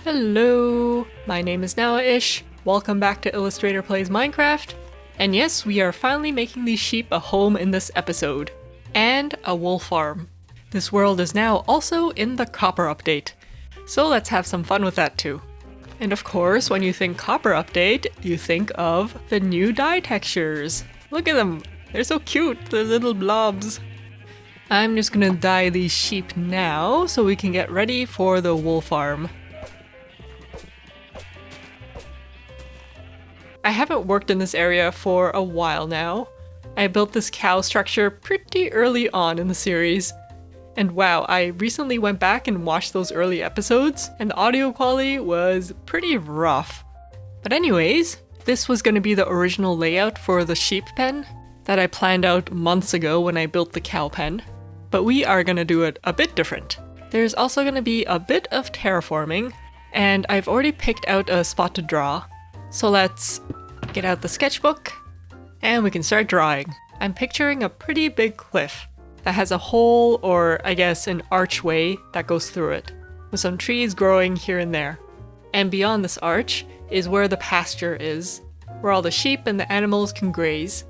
Hello, my name is Noah-ish. Welcome back to Illustrator Plays Minecraft. And yes, we are finally making these sheep a home in this episode. And a wool farm. This world is now also in the copper update. So let's have some fun with that too. And of course, when you think copper update, you think of the new dye textures. Look at them, they're so cute, they're little blobs. I'm just gonna dye these sheep now so we can get ready for the wool farm. I haven't worked in this area for a while now. I built this cow structure pretty early on in the series. And wow, I recently went back and watched those early episodes, and the audio quality was pretty rough. But anyways, this was going to be the original layout for the sheep pen that I planned out months ago when I built the cow pen. But we are going to do it a bit different. There's also going to be a bit of terraforming, and I've already picked out a spot to draw. So let's get out the sketchbook, and we can start drawing. I'm picturing a pretty big cliff that has a hole, or I guess an archway that goes through it, with some trees growing here and there. And beyond this arch is where the pasture is, where all the sheep and the animals can graze.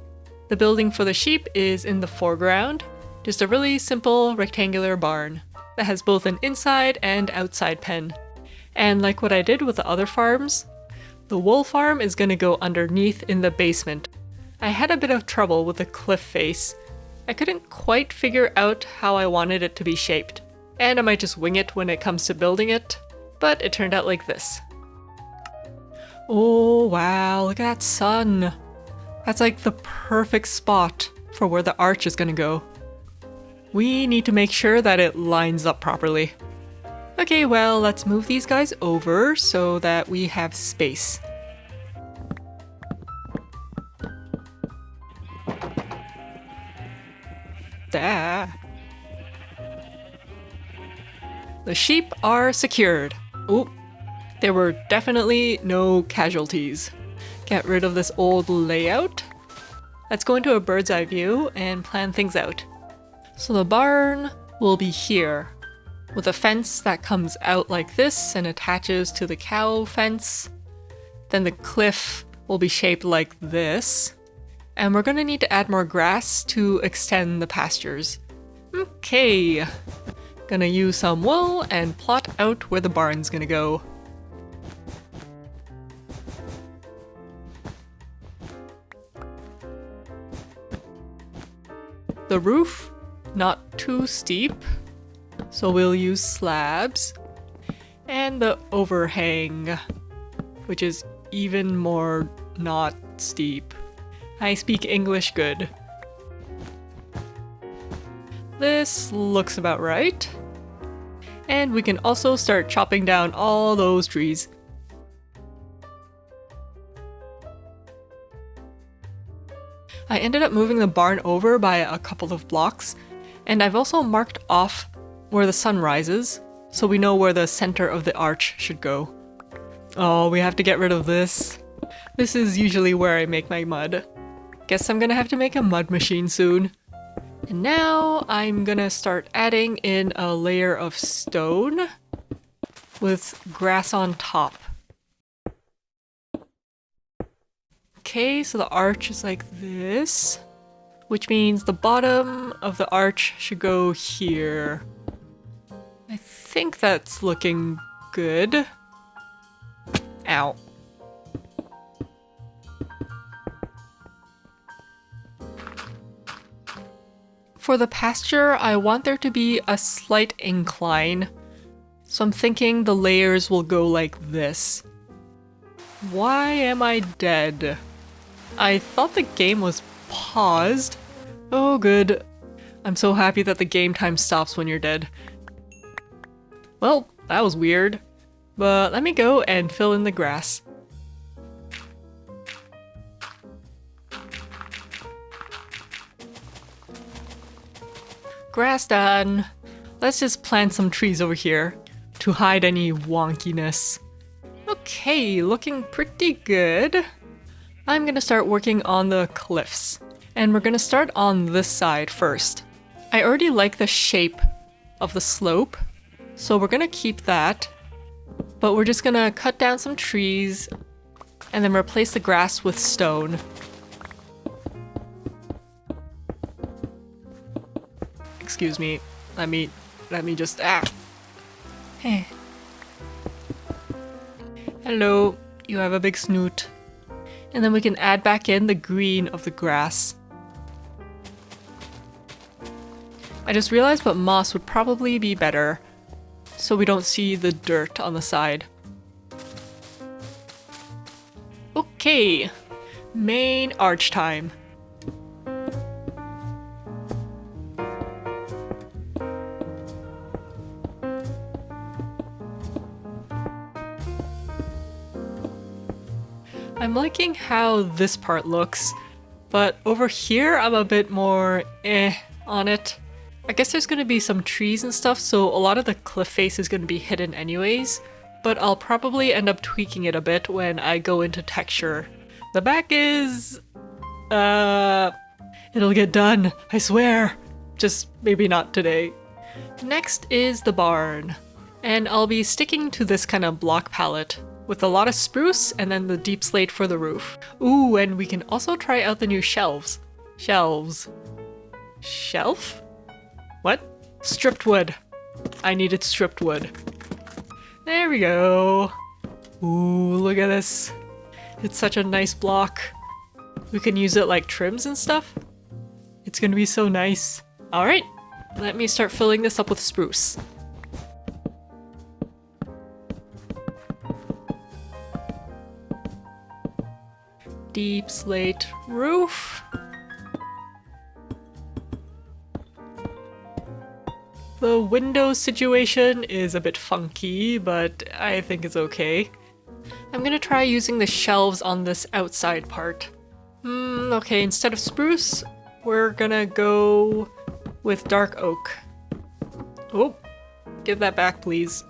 The building for the sheep is in the foreground, just a really simple rectangular barn that has both an inside and outside pen. And like what I did with the other farms, the wool farm is going to go underneath in the basement. I had a bit of trouble with the cliff face. I couldn't quite figure out how I wanted it to be shaped, and I might just wing it when it comes to building it, but it turned out like this. Oh wow, look at that sun! That's like the perfect spot for where the arch is gonna go. We need to make sure that it lines up properly. Okay, well, let's move these guys over so that we have space. The sheep are secured. Oop, there were definitely no casualties. Get rid of this old layout. Let's go into a bird's eye view and plan things out. So the barn will be here, with a fence that comes out like this and attaches to the cow fence. Then the cliff will be shaped like this. And we're gonna need to add more grass to extend the pastures. Okay, gonna use some wool and plot out where the barn's gonna go. The roof, not too steep, so we'll use slabs. And the overhang, which is even more not steep. I speak English good. This looks about right. And we can also start chopping down all those trees. I ended up moving the barn over by a couple of blocks, and I've also marked off where the sun rises, so we know where the center of the arch should go. Oh, we have to get rid of this. This is usually where I make my mud. Guess I'm gonna have to make a mud machine soon. And now I'm gonna start adding in a layer of stone with grass on top. Okay, so the arch is like this, which means the bottom of the arch should go here. I think that's looking good. Ow. For the pasture, I want there to be a slight incline, so I'm thinking the layers will go like this. Why am I dead? I thought the game was paused. Oh good. I'm so happy that the game time stops when you're dead. Well, that was weird, but let me go and fill in the grass. Grass done. Let's just plant some trees over here to hide any wonkiness. Okay, looking pretty good. I'm gonna start working on the cliffs, and we're gonna start on this side first. I already like the shape of the slope, so we're gonna keep that. But we're just gonna cut down some trees and then replace the grass with stone. Excuse me. Let me just Hey. Hello. You have a big snoot. And then we can add back in the green of the grass. I just realized what moss would probably be better, so we don't see the dirt on the side. Okay, main arch time. I'm liking how this part looks, but over here I'm a bit more on it. I guess there's going to be some trees and stuff, so a lot of the cliff face is going to be hidden anyways, but I'll probably end up tweaking it a bit when I go into texture. The back is... it'll get done, I swear. Just maybe not today. Next is the barn, and I'll be sticking to this kind of block palette with a lot of spruce and then the deep slate for the roof. Ooh, and we can also try out the new shelves. Shelves. Shelf? What? Stripped wood. I needed stripped wood. There we go. Ooh, look at this. It's such a nice block. We can use it like trims and stuff. It's gonna be so nice. Alright, let me start filling this up with spruce. Deep slate roof. The window situation is a bit funky, but I think it's okay. I'm gonna try using the shelves on this outside part. Okay, instead of spruce, we're gonna go with dark oak. Oh, give that back, please.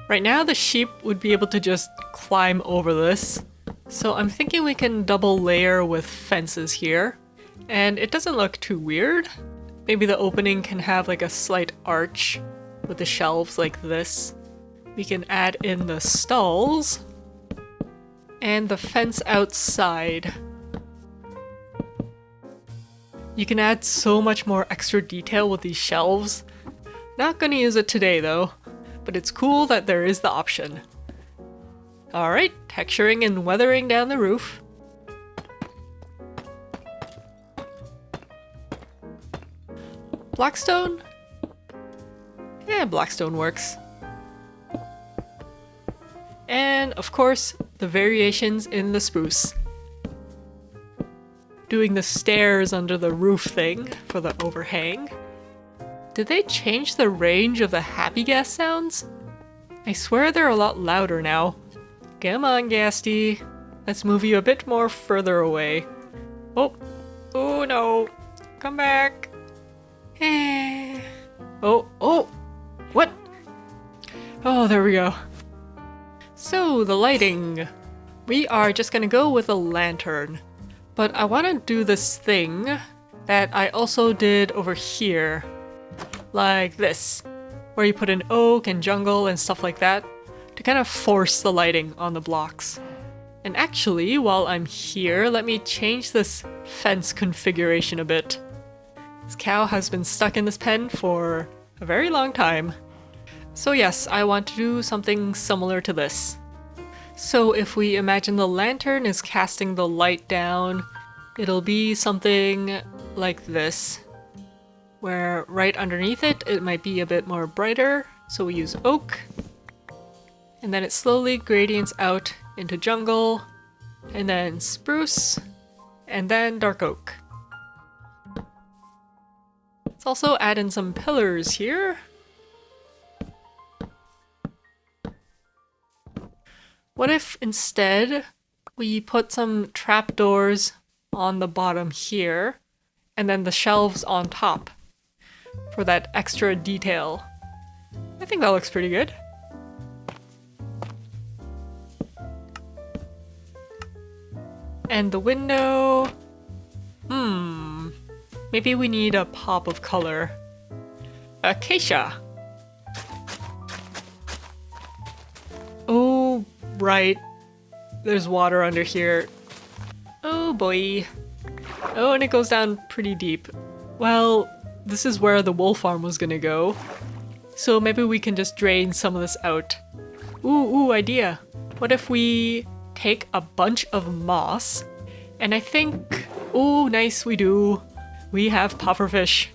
Right now, the sheep would be able to just climb over this, so I'm thinking we can double layer with fences here. And it doesn't look too weird. Maybe the opening can have like a slight arch with the shelves like this. We can add in the stalls and the fence outside. You can add so much more extra detail with these shelves. Not gonna use it today though, but it's cool that there is the option. Alright, texturing and weathering down the roof. Blackstone? Yeah, blackstone works. And of course, the variations in the spruce. Doing the stairs under the roof thing for the overhang. Did they change the range of the happy gas sounds? I swear they're a lot louder now. Come on, Gasty. Let's move you a bit more further away. Oh no. Come back. Oh, what? Oh, there we go. So, the lighting. We are just gonna go with a lantern. But I want to do this thing that I also did over here. Like this. Where you put in oak and jungle and stuff like that. To kind of force the lighting on the blocks. And actually, while I'm here, let me change this fence configuration a bit. This cow has been stuck in this pen for a very long time. So yes, I want to do something similar to this. So if we imagine the lantern is casting the light down, it'll be something like this. Where right underneath it, it might be a bit more brighter. So we use oak. And then it slowly gradients out into jungle. And then spruce. And then dark oak. Let's also add in some pillars here. What if instead we put some trapdoors on the bottom here and then the shelves on top for that extra detail? I think that looks pretty good. And the window... Maybe we need a pop of color. Acacia. right. There's water under here. Oh boy. Oh, and it goes down pretty deep. Well, this is where the wool farm was gonna go. So maybe we can just drain some of this out. Ooh, idea. What if we take a bunch of moss? And I think... Ooh, nice, we do. We have pufferfish.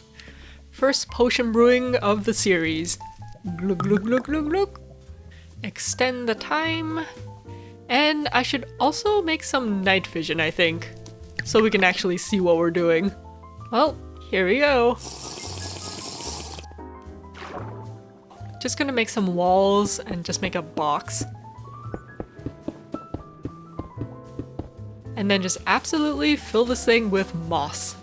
First potion brewing of the series. Glug, glug, glug, glug, glug. Extend the time. And I should also make some night vision, I think. So we can actually see what we're doing. Well, here we go. Just gonna make some walls and just make a box. And then just absolutely fill this thing with moss.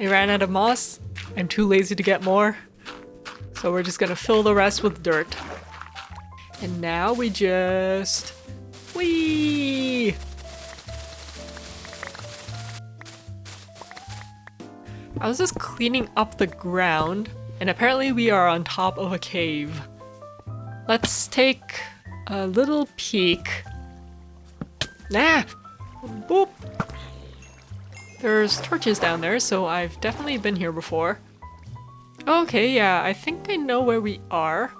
I ran out of moss. I'm too lazy to get more. So we're just gonna fill the rest with dirt. And now we just... Whee! I was just cleaning up the ground, and apparently we are on top of a cave. Let's take a little peek. Nah! Boop! There's torches down there, so I've definitely been here before. Okay, yeah, I think I know where we are.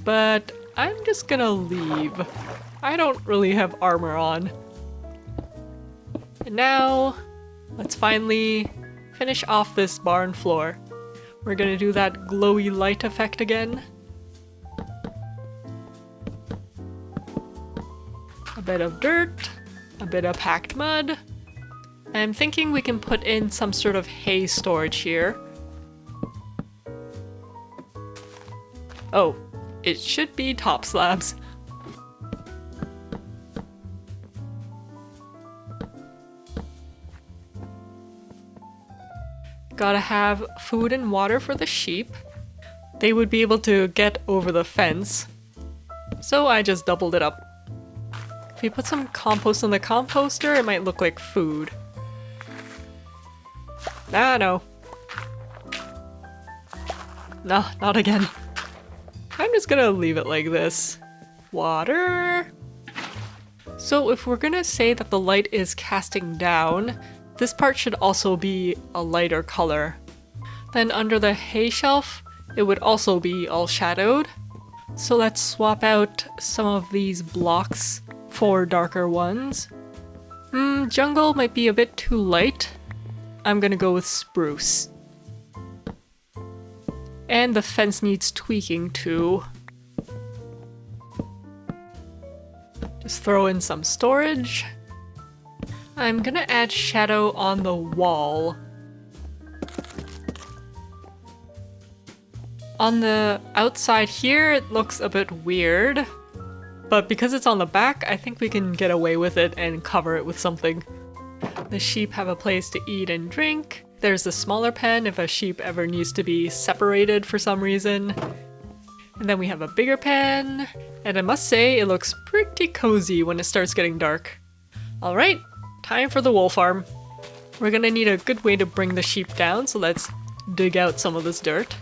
But I'm just gonna leave. I don't really have armor on. And now, let's finally finish off this barn floor. We're gonna do that glowy light effect again. A bit of dirt, a bit of packed mud. I'm thinking we can put in some sort of hay storage here. Oh, it should be top slabs. Gotta have food and water for the sheep. They would be able to get over the fence. So I just doubled it up. If we put some compost in the composter, it might look like food. Ah, no. No, not again. I'm just gonna leave it like this. Water. So if we're gonna say that the light is casting down, this part should also be a lighter color. Then under the hay shelf, it would also be all shadowed. So let's swap out some of these blocks for darker ones. Jungle might be a bit too light. I'm gonna go with spruce. And the fence needs tweaking too. Just throw in some storage. I'm gonna add shadow on the wall. On the outside here, it looks a bit weird. But because it's on the back, I think we can get away with it and cover it with something. The sheep have a place to eat and drink. There's the smaller pen if a sheep ever needs to be separated for some reason. And then we have a bigger pen. And I must say, it looks pretty cozy when it starts getting dark. Alright, time for the wool farm. We're gonna need a good way to bring the sheep down, so let's dig out some of this dirt.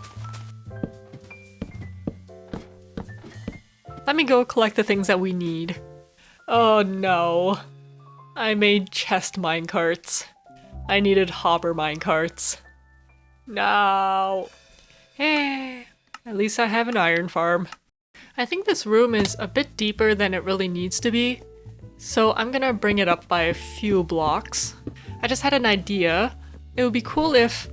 Let me go collect the things that we need. Oh no. I made chest minecarts. I needed hopper minecarts. No. Eh, at least I have an iron farm. I think this room is a bit deeper than it really needs to be, so I'm gonna bring it up by a few blocks. I just had an idea. It would be cool if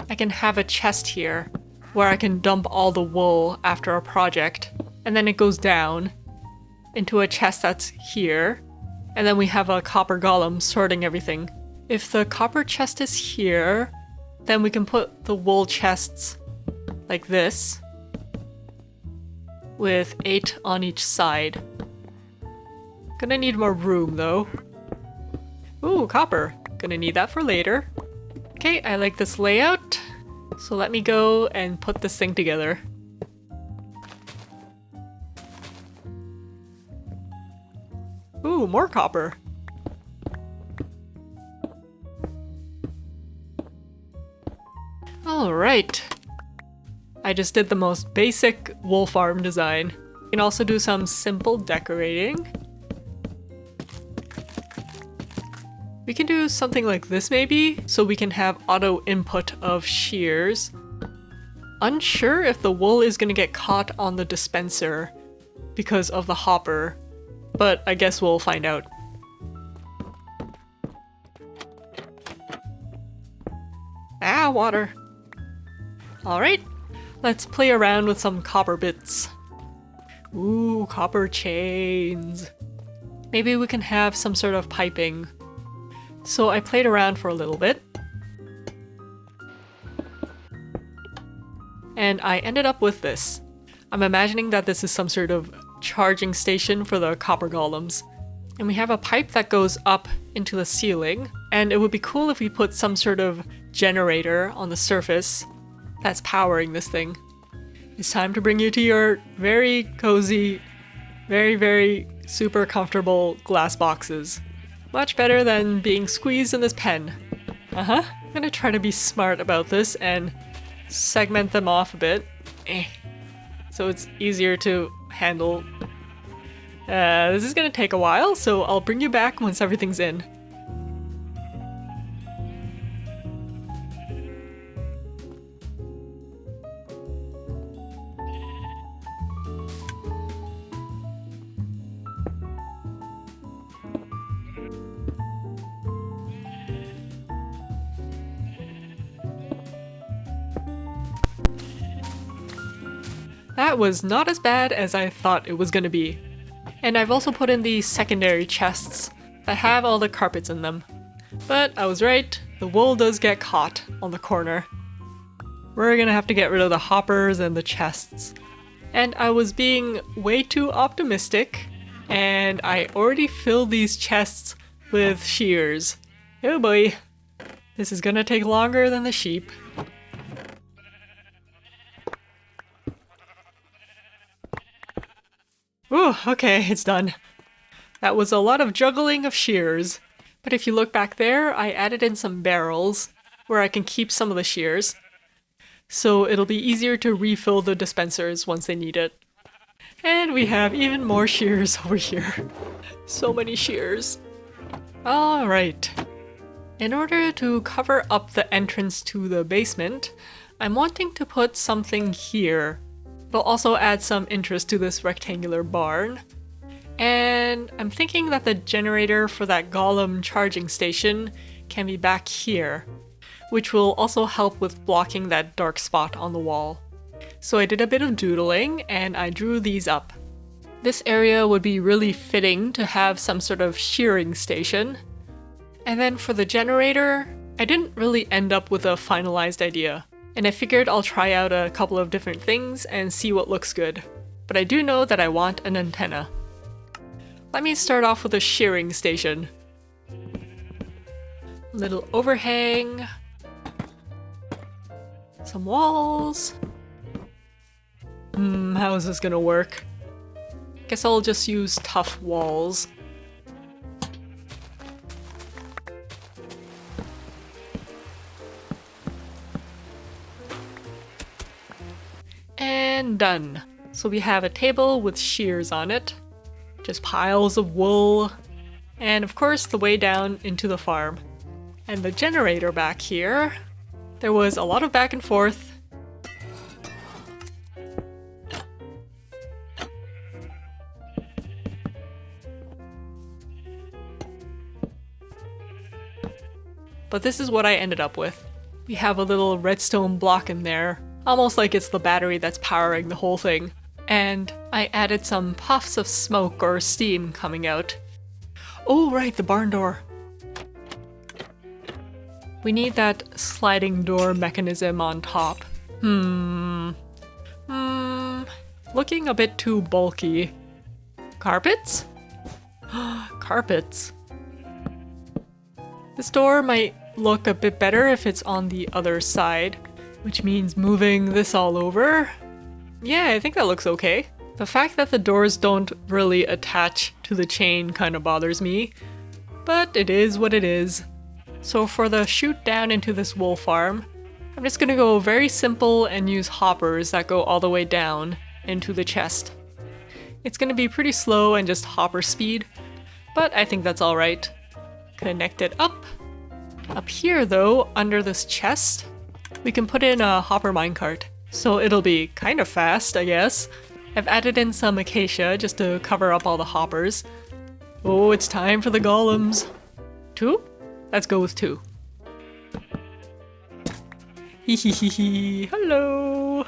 I can have a chest here where I can dump all the wool after a project, and then it goes down into a chest that's here, and then we have a copper golem sorting everything. If the copper chest is here, then we can put the wool chests like this, with 8 on each side. Gonna need more room though. Ooh, copper. Gonna need that for later. Okay, I like this layout, so let me go and put this thing together. Ooh, more copper. Alright. I just did the most basic wool farm design. You can also do some simple decorating. We can do something like this maybe, so we can have auto input of shears. Unsure if the wool is gonna get caught on the dispenser because of the hopper, but I guess we'll find out. Ah, water. Alright, let's play around with some copper bits. Ooh, copper chains. Maybe we can have some sort of piping. So I played around for a little bit. And I ended up with this. I'm imagining that this is some sort of charging station for the copper golems. And we have a pipe that goes up into the ceiling. And it would be cool if we put some sort of generator on the surface that's powering this thing. It's time to bring you to your very cozy, very super comfortable glass boxes. Much better than being squeezed in this pen. I'm gonna try to be smart about this and segment them off a bit. So it's easier to handle. This is gonna take a while, so I'll bring you back once everything's in. That was not as bad as I thought it was gonna be. And I've also put in the secondary chests that have all the carpets in them. But I was right, the wool does get caught on the corner. We're gonna have to get rid of the hoppers and the chests. And I was being way too optimistic, and I already filled these chests with shears. Oh boy, this is gonna take longer than the sheep. Ooh, okay, it's done. That was a lot of juggling of shears. But if you look back there, I added in some barrels where I can keep some of the shears. So it'll be easier to refill the dispensers once they need it. And we have even more shears over here. So many shears. Alright. In order to cover up the entrance to the basement, I'm wanting to put something here. We'll also add some interest to this rectangular barn. And I'm thinking that the generator for that golem charging station can be back here, which will also help with blocking that dark spot on the wall. So I did a bit of doodling and I drew these up. This area would be really fitting to have some sort of shearing station. And then for the generator, I didn't really end up with a finalized idea. And I figured I'll try out a couple of different things and see what looks good. But I do know that I want an antenna. Let me start off with a shearing station. Little overhang. Some walls. How is this gonna work? Guess I'll just use tough walls. And done. So we have a table with shears on it, just piles of wool, and of course the way down into the farm. And the generator back here, there was a lot of back and forth. But this is what I ended up with. We have a little redstone block in there, almost like it's the battery that's powering the whole thing. And I added some puffs of smoke or steam coming out. Oh right, the barn door. We need that sliding door mechanism on top. Looking a bit too bulky. Carpets? Carpets. This door might look a bit better if it's on the other side, which means moving this all over. Yeah, I think that looks okay. The fact that the doors don't really attach to the chain kind of bothers me, but it is what it is. So for the chute down into this wool farm, I'm just gonna go very simple and use hoppers that go all the way down into the chest. It's gonna be pretty slow and just hopper speed, but I think that's alright. Connect it up. Up here though, under this chest, we can put in a hopper minecart. So it'll be kind of fast, I guess. I've added in some acacia just to cover up all the hoppers. Oh, it's time for the golems. 2? Let's go with 2. Hehehehe, hello!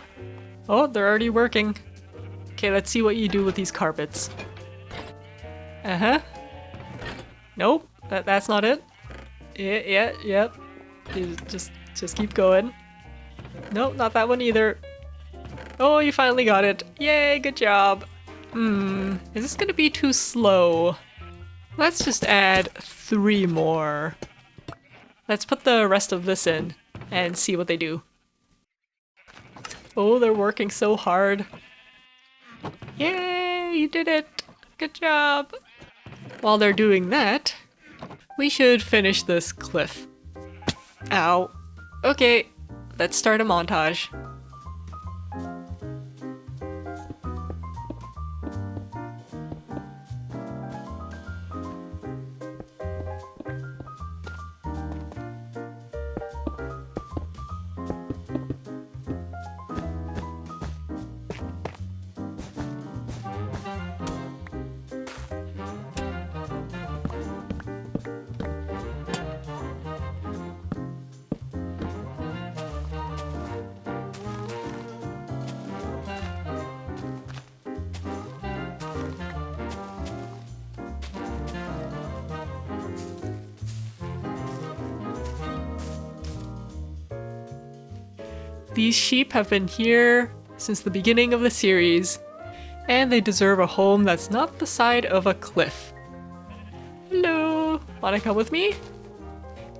Oh, they're already working. Okay, let's see what you do with these carpets. Uh-huh. Nope, that's not it. Yep. Just keep going. Nope, not that one either. Oh, you finally got it. Yay, good job. Is this gonna be too slow? Let's just add 3 more. Let's put the rest of this in and see what they do. Oh, they're working so hard. Yay, you did it. Good job. While they're doing that, we should finish this cliff. Ow. Okay, let's start a montage. These sheep have been here since the beginning of the series, and they deserve a home that's not the side of a cliff. Hello, wanna come with me?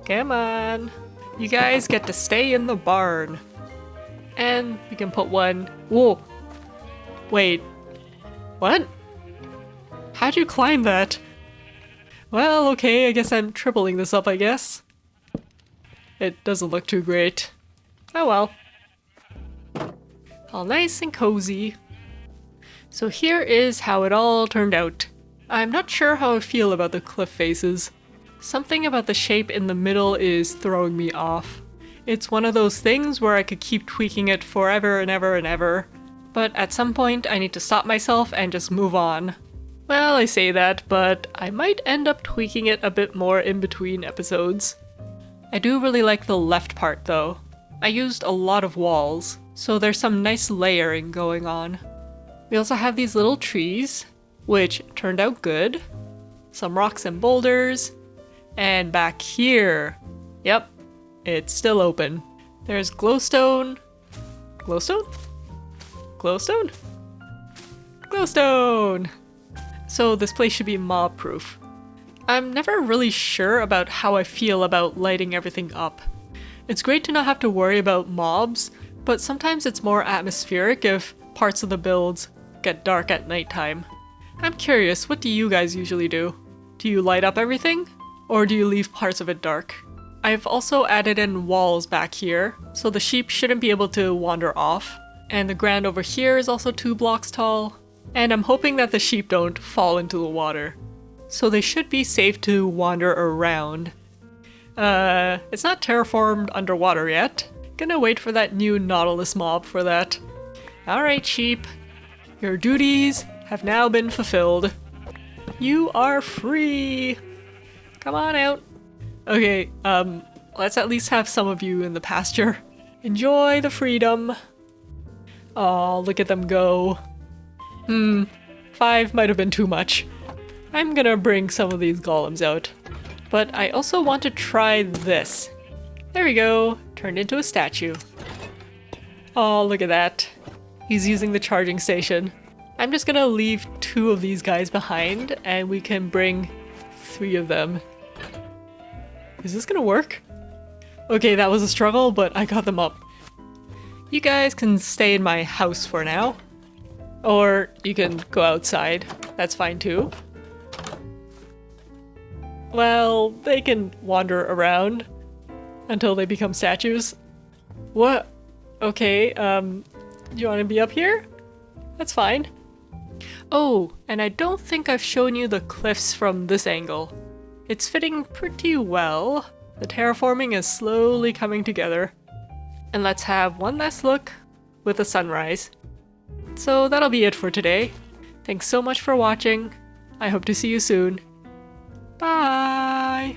Come on. You guys get to stay in the barn. And we can put one... Whoa! Wait. What? How'd you climb that? Well, okay, I guess I'm tripling this up, I guess. It doesn't look too great. Oh well. All nice and cozy. So here is how it all turned out. I'm not sure how I feel about the cliff faces. Something about the shape in the middle is throwing me off. It's one of those things where I could keep tweaking it forever and ever and ever, but at some point I need to stop myself and just move on. Well, I say that, but I might end up tweaking it a bit more in between episodes. I do really like the left part though. I used a lot of walls, so there's some nice layering going on. We also have these little trees, which turned out good. Some rocks and boulders. And back here, yep, it's still open. There's glowstone. Glowstone? Glowstone? Glowstone! So this place should be mob proof. I'm never really sure about how I feel about lighting everything up. It's great to not have to worry about mobs, but sometimes it's more atmospheric if parts of the builds get dark at nighttime. I'm curious, what do you guys usually do? Do you light up everything? Or do you leave parts of it dark? I've also added in walls back here, so the sheep shouldn't be able to wander off. And the ground over here is also 2 blocks tall. And I'm hoping that the sheep don't fall into the water. So they should be safe to wander around. It's not terraformed underwater yet. Gonna wait for that new Nautilus mob for that. Alright, sheep. Your duties have now been fulfilled. You are free! Come on out. Okay, let's at least have some of you in the pasture. Enjoy the freedom. Aw, look at them go. 5 might have been too much. I'm gonna bring some of these golems out. But I also want to try this. There we go, turned into a statue. Oh, look at that. He's using the charging station. I'm just gonna leave 2 of these guys behind and we can bring 3 of them. Is this gonna work? Okay, that was a struggle, but I got them up. You guys can stay in my house for now. Or you can go outside. That's fine too. Well, they can wander around until they become statues. What? Okay, do you want to be up here? That's fine. Oh, and I don't think I've shown you the cliffs from this angle. It's fitting pretty well. The terraforming is slowly coming together. And let's have one last look with the sunrise. So that'll be it for today. Thanks so much for watching. I hope to see you soon. Bye!